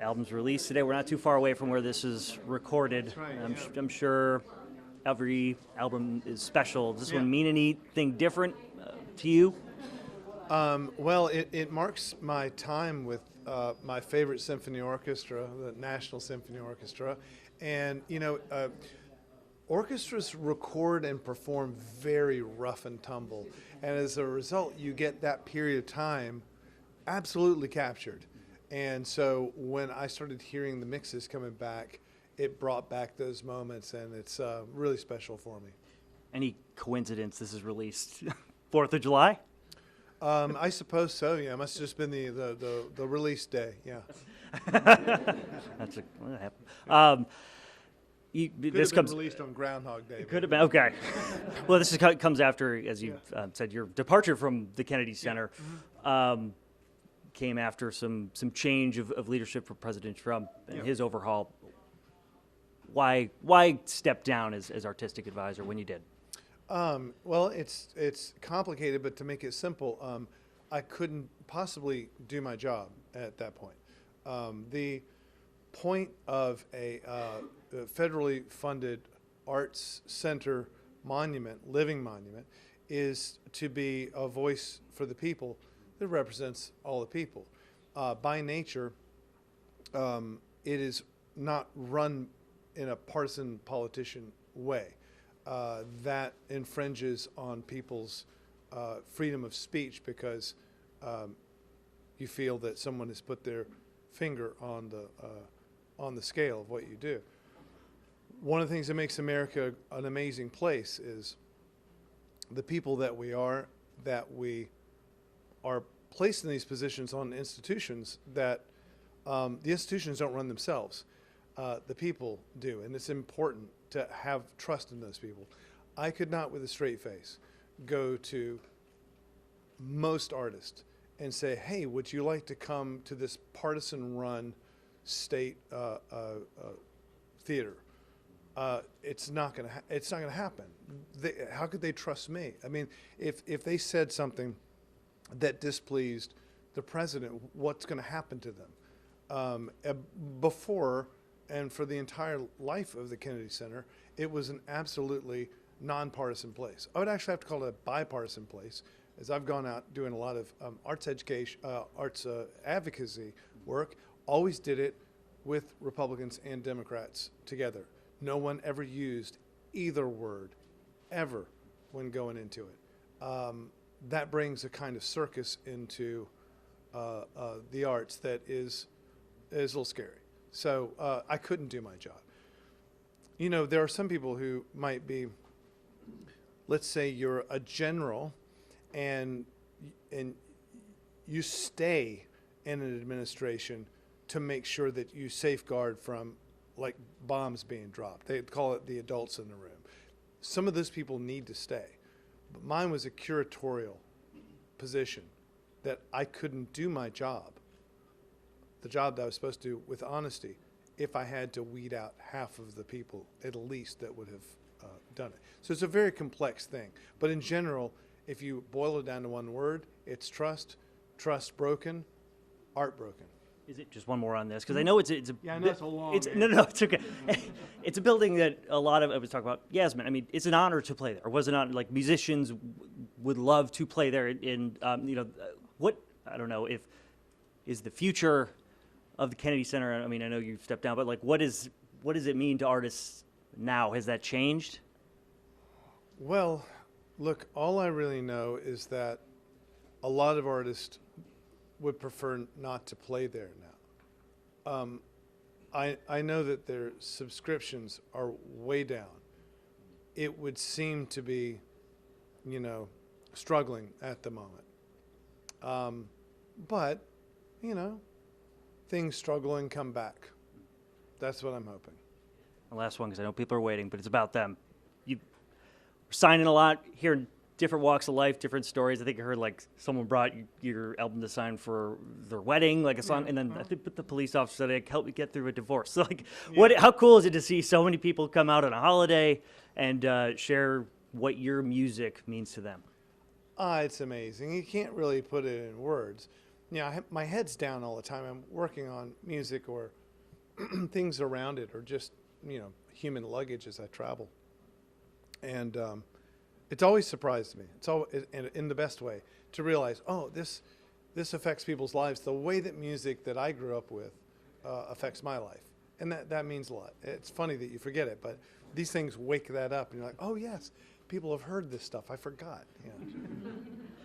album's released today. We're not too far away from where this is recorded. That's right, I'm sure every album is special. Does this one mean anything different to you? Well, it marks my time with my favorite symphony orchestra, the National Symphony Orchestra. And, orchestras record and perform very rough and tumble. And as a result, you get that period of time absolutely captured. And so when I started hearing the mixes coming back, it brought back those moments, and it's really special for me. Any coincidence this is released 4th of July? I suppose so. Yeah, it must have just been the release day. Yeah. That's what happened. This comes released on Groundhog Day. Could have been okay. Well, this comes after, as you said, your departure from the Kennedy Center. Came after some change of leadership for President Trump and his overhaul. Why step down as artistic advisor when you did? Well, it's complicated, but to make it simple, I couldn't possibly do my job at that point. The point of a federally funded arts center monument, living monument, is to be a voice for the people that represents all the people. By nature, it is not run in a partisan politician way. That infringes on people's freedom of speech because you feel that someone has put their finger on the scale of what you do. One of the things that makes America an amazing place is the people that we are placed in these positions on institutions that the institutions don't run themselves. The people do, and it's important to have trust in those people. I could not, with a straight face, go to most artists and say, "Hey, would you like to come to this partisan-run state theater?" It's not going to happen. How could they trust me? I mean, if they said something that displeased the president, what's going to happen to them? Before and for the entire life of the Kennedy Center, it was an absolutely nonpartisan place. I would actually have to call it a bipartisan place, as I've gone out doing a lot of arts education, arts advocacy work. Always did it with Republicans and Democrats together. No one ever used either word, ever, when going into it. That brings a kind of circus into the arts that is a little scary. So I couldn't do my job. There are some people who might be, let's say you're a general and you stay in an administration to make sure that you safeguard from like bombs being dropped. They call it the adults in the room. Some of those people need to stay. But mine was a curatorial position that I couldn't do my job, the job that I was supposed to do with honesty, if I had to weed out half of the people at least that would have done it. So it's a very complex thing. But in general, if you boil it down to one word, it's trust. Trust broken, art broken. Is it just one more on this? Because I know it's a I know it's a long. No, it's okay. It's a building that a lot of I was talking about Yasmin. I mean, it's an honor to play there. Or was it not? Like musicians would love to play there. And what I don't know if is the future of the Kennedy Center. I mean, I know you've stepped down, but like, what does it mean to artists now? Has that changed? Well, look, all I really know is that a lot of artists would prefer not to play there now. I know that their subscriptions are way down. It would seem to be, struggling at the moment. But, things struggle and come back. That's what I'm hoping. The last one, because I know people are waiting, but it's about them. You're signing a lot, hearing different walks of life, different stories. I think I heard like someone brought your album to sign for their wedding, like a song, and then I think the police officer said, like, help me get through a divorce. So like, how cool is it to see so many people come out on a holiday and share what your music means to them? It's amazing. You can't really put it in words. my head's down all the time. I'm working on music or things around it, or just human luggage as I travel. And it's always surprised me. It's always in the best way to realize, oh, this affects people's lives the way that music that I grew up with affects my life, and that means a lot. It's funny that you forget it, but these things wake that up, and you're like, oh yes, people have heard this stuff. I forgot.